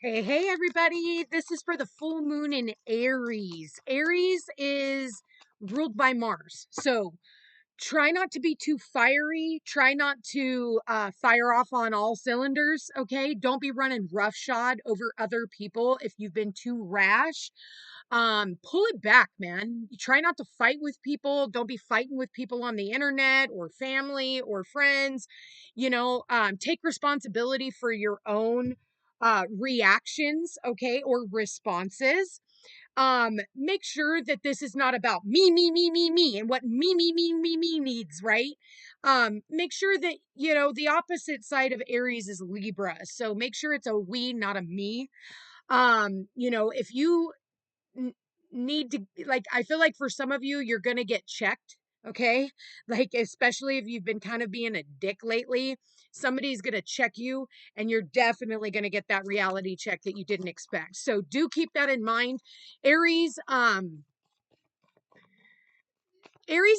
Hey, everybody. This is for the full moon in Aries. Aries is ruled by Mars. So try not to be too fiery. Try not to fire off on all cylinders. Okay. Don't be running roughshod over other people if you've been too rash. Pull it back, man. You try not to fight with people. Don't be fighting with people on the internet or family or friends. Take responsibility for your own reactions, okay, or responses. Make sure that this is not about me, and what me needs, right? Make sure that, the opposite side of Aries is Libra. So make sure it's a we, not a me. If you n- need to, like, I feel like for some of you you're going to get checked, okay? Like, especially if you've been kind of being a dick lately, somebody's going to check you, and you're definitely going to get that reality check that you didn't expect. So do keep that in mind. Aries, Aries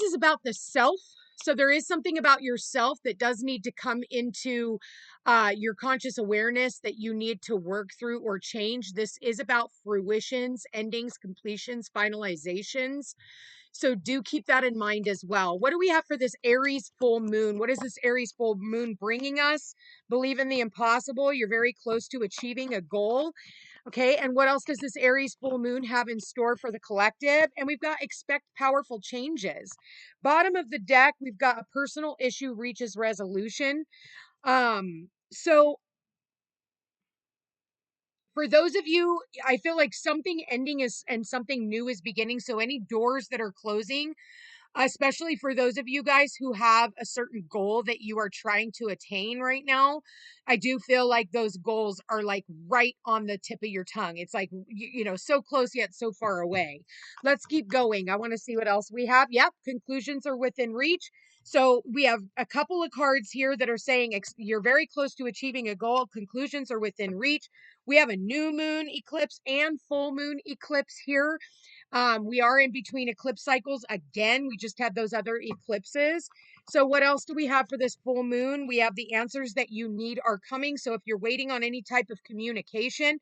is about the self. So there is something about yourself that does need to come into your conscious awareness that you need to work through or change. This is about fruitions, endings, completions, finalizations. So do keep that in mind as well. What do we have for this Aries full moon? What is this Aries full moon bringing us? Believe in the impossible. You're very close to achieving a goal. Okay, and what else does this Aries full moon have in store for the collective? And we've got expect powerful changes. Bottom of the deck, we've got a personal issue reaches resolution. So for those of you, I feel like something ending is and something new is beginning. So any doors that are closing, especially for those of you guys who have a certain goal that you are trying to attain right now. I do feel like those goals are like right on the tip of your tongue. It's like, so close yet so far away. Let's keep going. I want to see what else we have. Yep, conclusions are within reach. So we have a couple of cards here that are saying you're very close to achieving a goal. Conclusions are within reach. We have a new moon eclipse and full moon eclipse here. We are in between eclipse cycles. Again, we just had those other eclipses. So what else do we have for this full moon? We have the answers that you need are coming. So if you're waiting on any type of communication,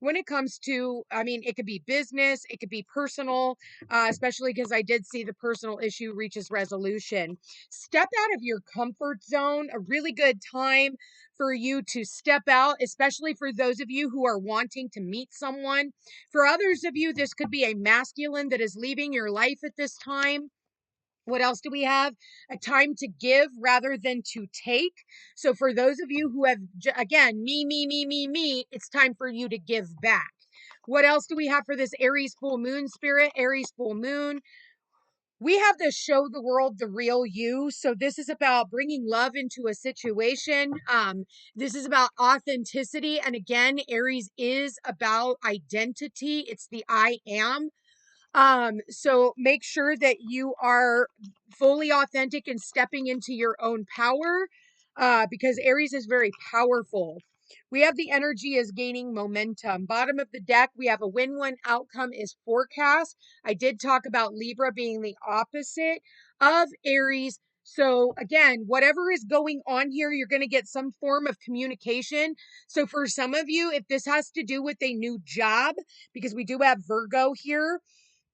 when it comes to, I mean, it could be business, it could be personal, especially because I did see the personal issue reaches resolution. Step out of your comfort zone, a really good time for you to step out, especially for those of you who are wanting to meet someone. For others of you, this could be a masculine that is leaving your life at this time. What else do we have? A time to give rather than to take. So for those of you who have, again, me, it's time for you to give back. What else do we have for this Aries full moon spirit? Aries full moon. We have to show the world the real you. So this is about bringing love into a situation. This is about authenticity. And again, Aries is about identity. It's the I am. So make sure that you are fully authentic and stepping into your own power, because Aries is very powerful. We have the energy is gaining momentum. Bottom of the deck, we have a win-win outcome is forecast. I did talk about Libra being the opposite of Aries. So again, whatever is going on here, you're going to get some form of communication. So for some of you, if this has to do with a new job, because we do have Virgo here,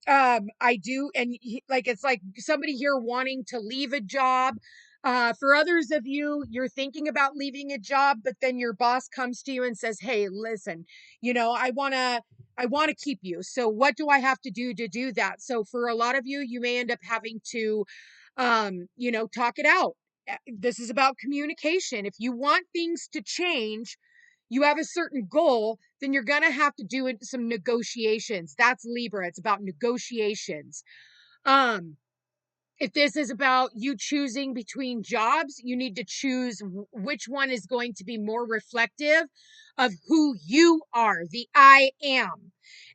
I do, and like it's like somebody here wanting to leave a job. For others of you, you're thinking about leaving a job, but then your boss comes to you and says, hey, listen, I want to keep you, so what do I have to do that? So for a lot of you, you may end up having to talk it out. This is about communication. If you want things to change, you have a certain goal, then you're going to have to do some negotiations. That's Libra. It's about negotiations. Um, if this is about you choosing between jobs, you need to choose which one is going to be more reflective of who you are, the I am.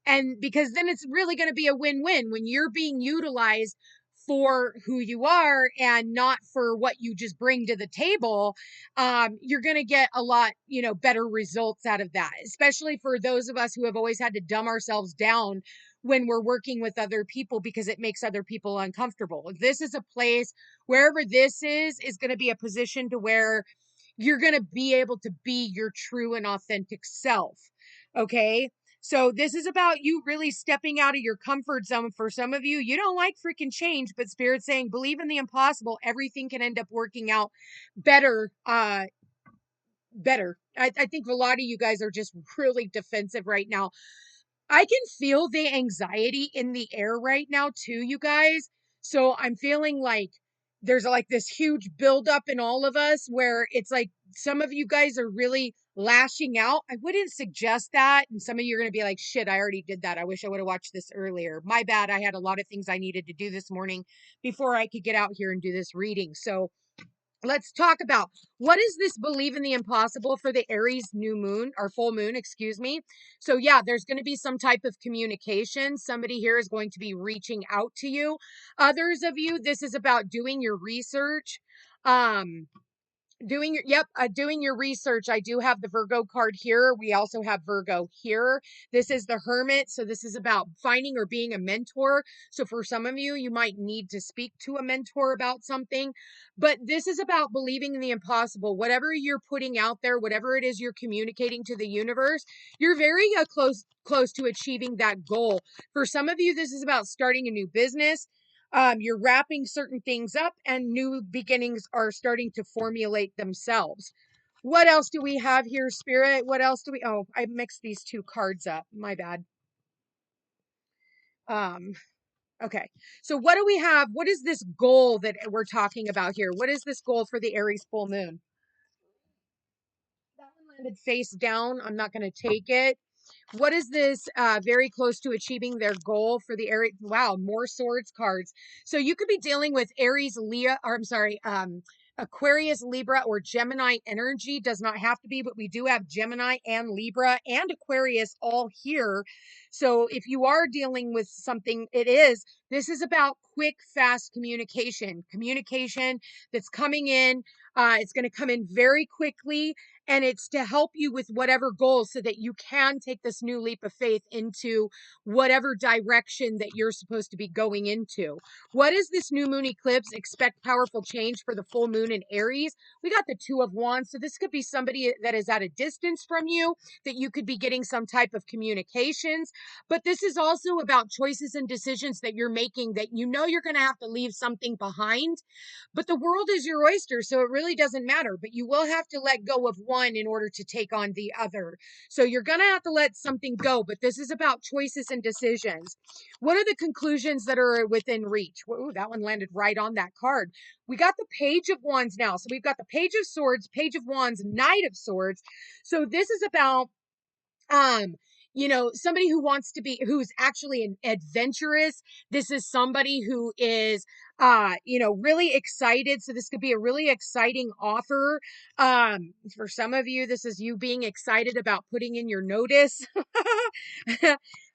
And because then it's really going to be a win-win when you're being utilized for who you are and not for what you just bring to the table. You're going to get a lot, better results out of that, especially for those of us who have always had to dumb ourselves down when we're working with other people because it makes other people uncomfortable. This is a place, wherever this is going to be a position to where you're going to be able to be your true and authentic self. Okay. So this is about you really stepping out of your comfort zone. For some of you, you don't like freaking change, but Spirit's saying, believe in the impossible. Everything can end up working out better. Better. I think a lot of you guys are just really defensive right now. I can feel the anxiety in the air right now too, you guys. So I'm feeling like there's like this huge buildup in all of us where it's like some of you guys are really lashing out. I wouldn't suggest that. And some of you are going to be like, shit, I already did that. I wish I would have watched this earlier. My bad. I had a lot of things I needed to do this morning before I could get out here and do this reading. So let's talk about what is this believe in the impossible for the Aries new moon or full moon, excuse me. So yeah, there's going to be some type of communication. Somebody here is going to be reaching out to you. Others of you, this is about doing your research. Um, doing your research. I do have the Virgo card here. We also have Virgo here. This is the Hermit. So this is about finding or being a mentor. So for some of you, you might need to speak to a mentor about something, but this is about believing in the impossible. Whatever you're putting out there, whatever it is you're communicating to the universe, you're very close to achieving that goal. For some of you, this is about starting a new business. You're wrapping certain things up and new beginnings are starting to formulate themselves. What else do we have here, Spirit? What else do we, oh, I mixed these two cards up. My bad. Um, okay. So what do we have? What is this goal that we're talking about here? What is this goal for the Aries full moon? That one landed face down. I'm not going to take it. What is this? Very close to achieving their goal for the Aries. Wow, more swords cards. So you could be dealing with Aries, Leo, or I'm sorry, Aquarius, Libra, or Gemini energy. Does not have to be, but we do have Gemini and Libra and Aquarius all here. So if you are dealing with something, this is about quick, fast communication that's coming in. It's going to come in very quickly, and it's to help you with whatever goals so that you can take this new leap of faith into whatever direction that you're supposed to be going into. What is this new moon eclipse? Expect powerful change for the full moon in Aries. We got the Two of Wands. So this could be somebody that is at a distance from you, that you could be getting some type of communications. But this is also about choices and decisions that you're making that you know you're going to have to leave something behind. But the world is your oyster, so it really doesn't matter. But you will have to let go of one in order to take on the other. So you're going to have to let something go, but this is about choices and decisions. What are the conclusions that are within reach? Ooh, that one landed right on that card. We got the Page of Wands now. So we've got the Page of Swords, Page of Wands, Knight of Swords. So this is about um somebody who's actually an adventurous. This is somebody who is really excited. So this could be a really exciting offer. For some of you, this is you being excited about putting in your notice.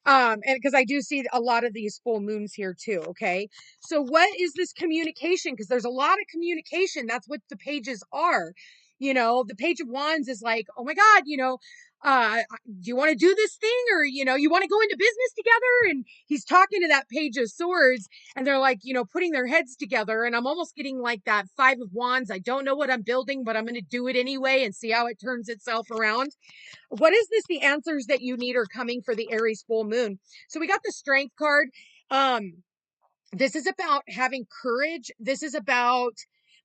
And because I do see a lot of these full moons here too. Okay, so what is this communication? Because there's a lot of communication. That's what the pages are. The Page of Wands is like, oh my God, do you want to do this thing, or you want to go into business together? And he's talking to that Page of Swords, and they're like, putting their heads together. And I'm almost getting like that Five of Wands. I don't know what I'm building, but I'm going to do it anyway and see how it turns itself around. What is this? The answers that you need are coming for the Aries full moon. So we got the Strength card. This is about having courage. This is about,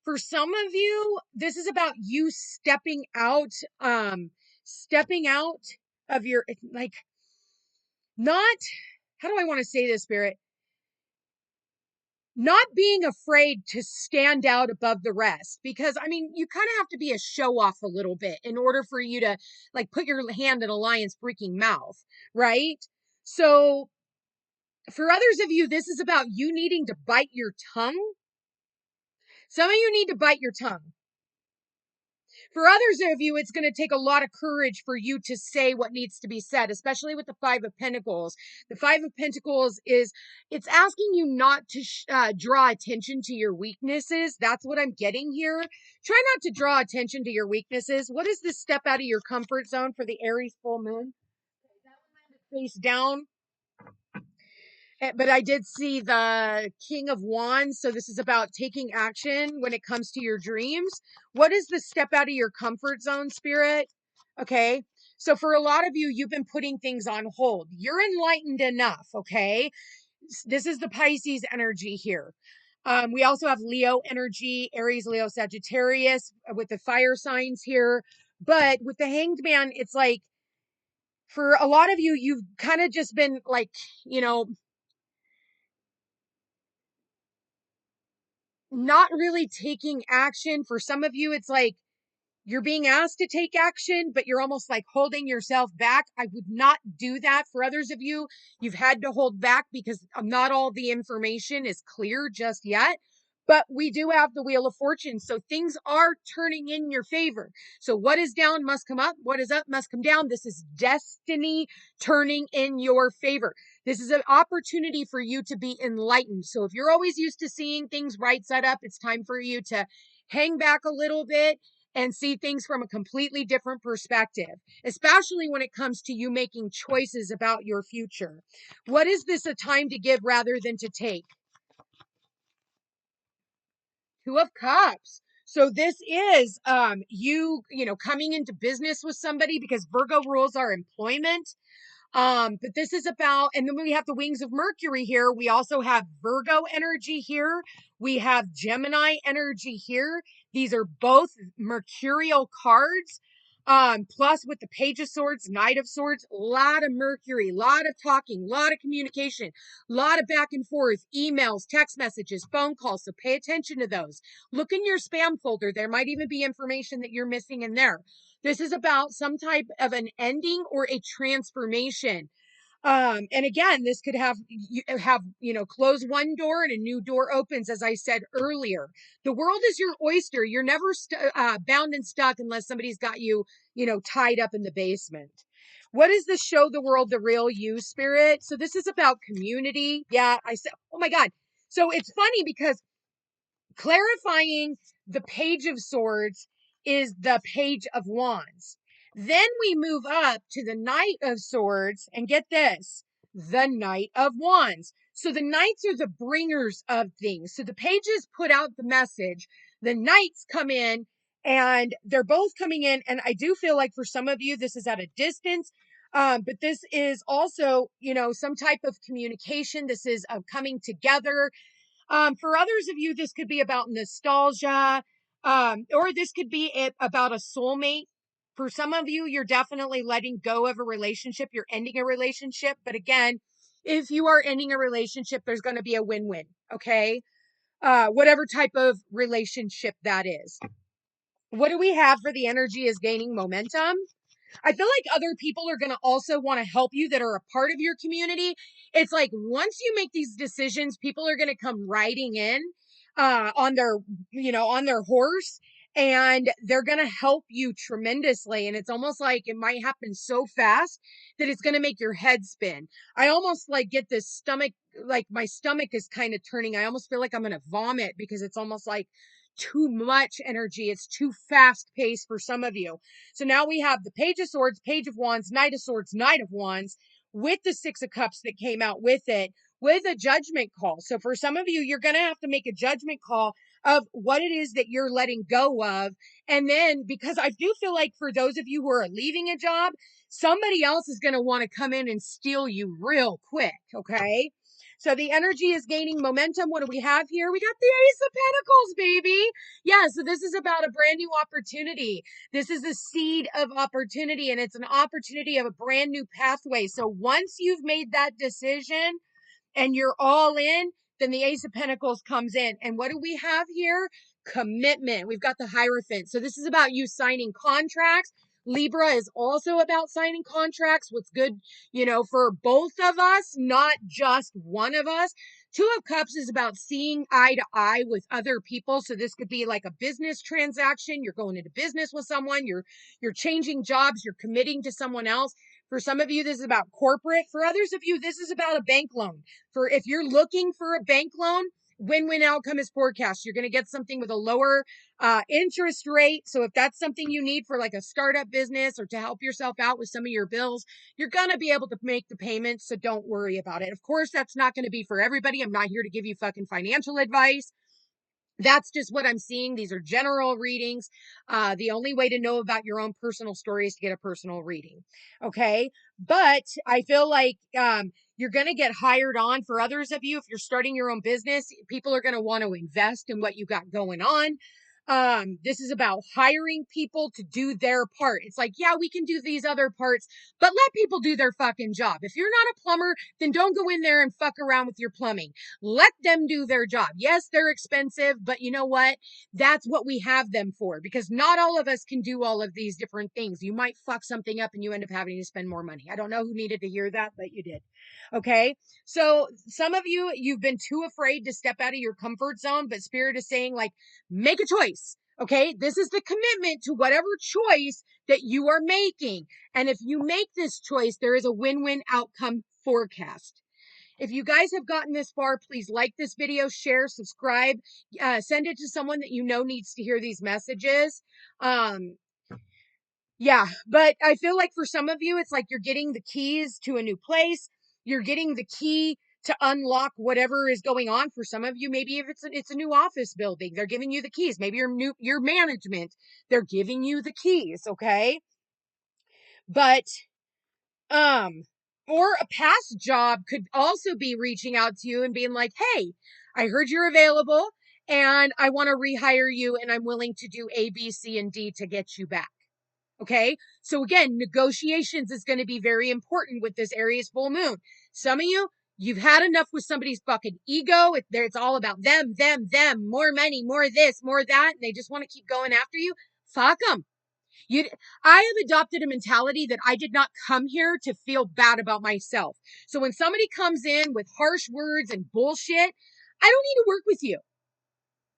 for some of you, this is about you stepping out of your, like, not, how do I want to say this, Spirit? Not being afraid to stand out above the rest, because I mean, you kind of have to be a show off a little bit in order for you to like put your hand in a lion's freaking mouth, right? So for others of you, this is about you needing to bite your tongue. Some of you need to bite your tongue. For others of you, it's going to take a lot of courage for you to say what needs to be said, especially with the Five of Pentacles. The Five of Pentacles it's asking you not to draw attention to your weaknesses. That's what I'm getting here. Try not to draw attention to your weaknesses. What is this step out of your comfort zone for the Aries full moon? That one landed face down. But I did see the King of Wands. So this is about taking action when it comes to your dreams. What is the step out of your comfort zone, Spirit? Okay. So for a lot of you, you've been putting things on hold. You're enlightened enough. Okay. This is the Pisces energy here. We also have Leo energy, Aries, Leo, Sagittarius with the fire signs here. But with the Hanged Man, it's like for a lot of you, you've kind of just been like, you know, not really taking action. For some of you, it's like you're being asked to take action, but you're almost like holding yourself back. I would not do that. For others of you, you've had to hold back because not all the information is clear just yet. But we do have the Wheel of Fortune. So things are turning in your favor. So what is down must come up. What is up must come down. This is destiny turning in your favor. This is an opportunity for you to be enlightened. So if you're always used to seeing things right side up, it's time for you to hang back a little bit and see things from a completely different perspective, especially when it comes to you making choices about your future. What is this a time to give rather than to take? Two of Cups. So this is you know coming into business with somebody because Virgo rules our employment. But this is about, and then we have the wings of Mercury here. We also have Virgo energy here. We have Gemini energy here. These are both mercurial cards. Plus with the Page of Swords, Knight of Swords, a lot of Mercury, a lot of talking, a lot of communication, a lot of back and forth, emails, text messages, phone calls. So pay attention to those. Look in your spam folder. There might even be information that you're missing in there. This is about some type of an ending or a transformation. And again, this could close one door and a new door opens, as I said earlier. The world is your oyster. You're never bound and stuck unless somebody's got you, tied up in the basement. What is the show the world the real you, Spirit? So this is about community. Yeah, I said, oh my God. So it's funny because clarifying the Page of Swords is the Page of Wands. Then we move up to the Knight of Swords, and get this, the Knight of Wands. So the knights are the bringers of things. So the pages put out the message, the knights come in, and they're both coming in. And I do feel like for some of you, this is at a distance. But this is also, some type of communication. This is of coming together. For others of you, this could be about nostalgia, or this could be about a soulmate. For some of you, you're definitely letting go of a relationship. You're ending a relationship. But again, if you are ending a relationship, there's going to be a win-win. Okay. Whatever type of relationship that is. What do we have for the energy is gaining momentum? I feel like other people are going to also want to help you that are a part of your community. It's like once you make these decisions, people are going to come riding in on their horse, and they're going to help you tremendously. And it's almost like it might happen so fast that it's going to make your head spin. I almost like get this stomach, like my stomach is kind of turning. I almost feel like I'm going to vomit because it's almost like too much energy. It's too fast paced for some of you. So now we have the Page of Swords, Page of Wands, Knight of Swords, Knight of Wands with the Six of Cups that came out with it, with a judgment call. So for some of you, you're going to have to make a judgment call of what it is that you're letting go of. And then, because I do feel like for those of you who are leaving a job, somebody else is going to want to come in and steal you real quick. Okay. So the energy is gaining momentum. What do we have here? We got the Ace of Pentacles, baby. Yeah. So this is about a brand new opportunity. This is a seed of opportunity, and it's an opportunity of a brand new pathway. So once you've made that decision and you're all in, then the Ace of Pentacles comes in. And what do we have here? Commitment. We've got the Hierophant. So this is about you signing contracts. Libra is also about signing contracts. What's good, for both of us, not just one of us. Two of Cups is about seeing eye to eye with other people. So this could be like a business transaction. You're going into business with someone. You're changing jobs. You're committing to someone else. For some of you, this is about corporate. For others of you, this is about a bank loan. For if you're looking for a bank loan, win-win outcome is forecast. You're going to get something with a lower interest rate. So if that's something you need for like a startup business or to help yourself out with some of your bills, you're going to be able to make the payments. So don't worry about it. Of course, that's not going to be for everybody. I'm not here to give you fucking financial advice. That's just what I'm seeing. These are general readings. The only way to know about your own personal story is to get a personal reading. Okay. But I feel like, you're going to get hired on. For others of you, if you're starting your own business, people are going to want to invest in what you got going on. This is about hiring people to do their part. It's like, yeah, we can do these other parts, but let people do their fucking job. If you're not a plumber, then don't go in there and fuck around with your plumbing. Let them do their job. Yes, they're expensive, but you know what? That's what we have them for, because not all of us can do all of these different things. You might fuck something up and you end up having to spend more money. I don't know who needed to hear that, but you did. Okay. So some of you, you've been too afraid to step out of your comfort zone, but Spirit is saying, like, make a choice. Okay. This is the commitment to whatever choice that you are making. And if you make this choice, there is a win-win outcome forecast. If you guys have gotten this far, please like this video, share, subscribe, send it to someone that you know needs to hear these messages. Yeah, but I feel like for some of you, it's like you're getting the keys to a new place. You're getting the key to unlock whatever is going on. For some of you, maybe if it's a new office building, they're giving you the keys. Maybe your management, they're giving you the keys, okay? But or a past job could also be reaching out to you and being like, "Hey, I heard you're available and I want to rehire you and I'm willing to do A, B, C, and D to get you back." Okay. So again, negotiations is going to be very important with this Aries full moon. Some of you, you've had enough with somebody's fucking ego. It's all about them, more money, more this, more that. And they just want to keep going after you. Fuck them. I have adopted a mentality that I did not come here to feel bad about myself. So when somebody comes in with harsh words and bullshit, I don't need to work with you.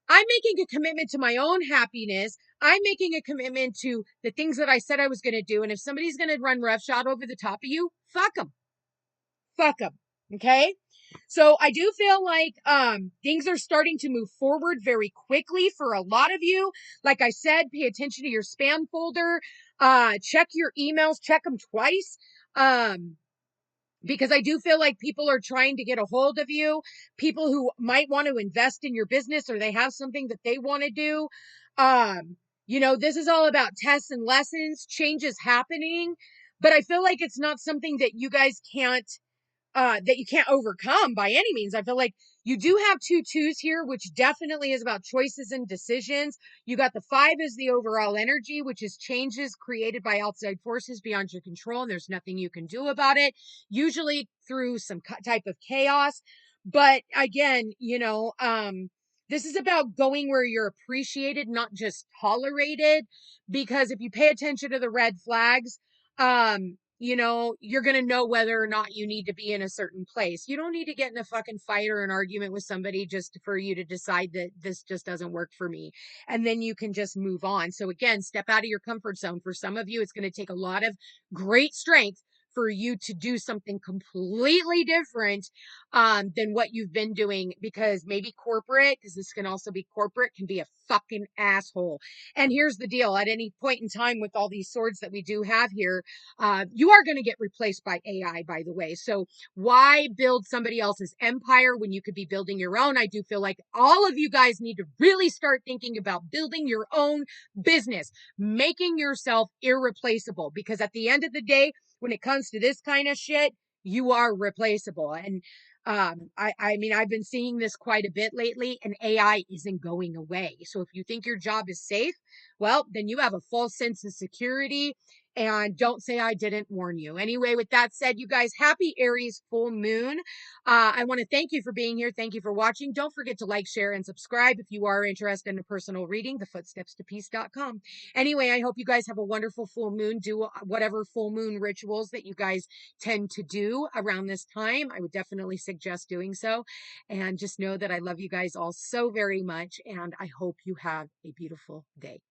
I'm making a commitment to my own happiness. I'm making a commitment to the things that I said I was going to do. And if somebody's going to run roughshod over the top of you, fuck them. Fuck them. Okay. So I do feel like things are starting to move forward very quickly for a lot of you. Like I said, pay attention to your spam folder. Check your emails, check them twice. Because I do feel like people are trying to get a hold of you, people who might want to invest in your business or they have something that they want to do. This is all about tests and lessons, changes happening, but I feel like it's not something that you guys can't that you can't overcome by any means. I feel like you do have 2 2s here, which definitely is about choices and decisions. You got the 5 as the overall energy, which is changes created by outside forces beyond your control, and there's nothing you can do about it, usually through some type of chaos. But again, this is about going where you're appreciated, not just tolerated, because if you pay attention to the red flags, you're going to know whether or not you need to be in a certain place. You don't need to get in a fucking fight or an argument with somebody just for you to decide that this just doesn't work for me. And then you can just move on. So again, step out of your comfort zone. For some of you, it's going to take a lot of great strength for you to do something completely different than what you've been doing, because maybe corporate, because this can also be corporate, can be a fucking asshole. And here's the deal. At any point in time with all these swords that we do have here, you are going to get replaced by AI, by the way. So why build somebody else's empire when you could be building your own? I do feel like all of you guys need to really start thinking about building your own business, making yourself irreplaceable, because at the end of the day, when it comes to this kind of shit, you are replaceable. And I mean, I've been seeing this quite a bit lately, and AI isn't going away. So if you think your job is safe, well, then you have a false sense of security, and don't say I didn't warn you. Anyway, with that said, you guys, happy Aries full moon. I want to thank you for being here. Thank you for watching. Don't forget to like, share, and subscribe if you are interested in a personal reading, thefootstepstopeace.com. Anyway, I hope you guys have a wonderful full moon. Do whatever full moon rituals that you guys tend to do around this time. I would definitely suggest doing so. And just know that I love you guys all so very much, and I hope you have a beautiful day.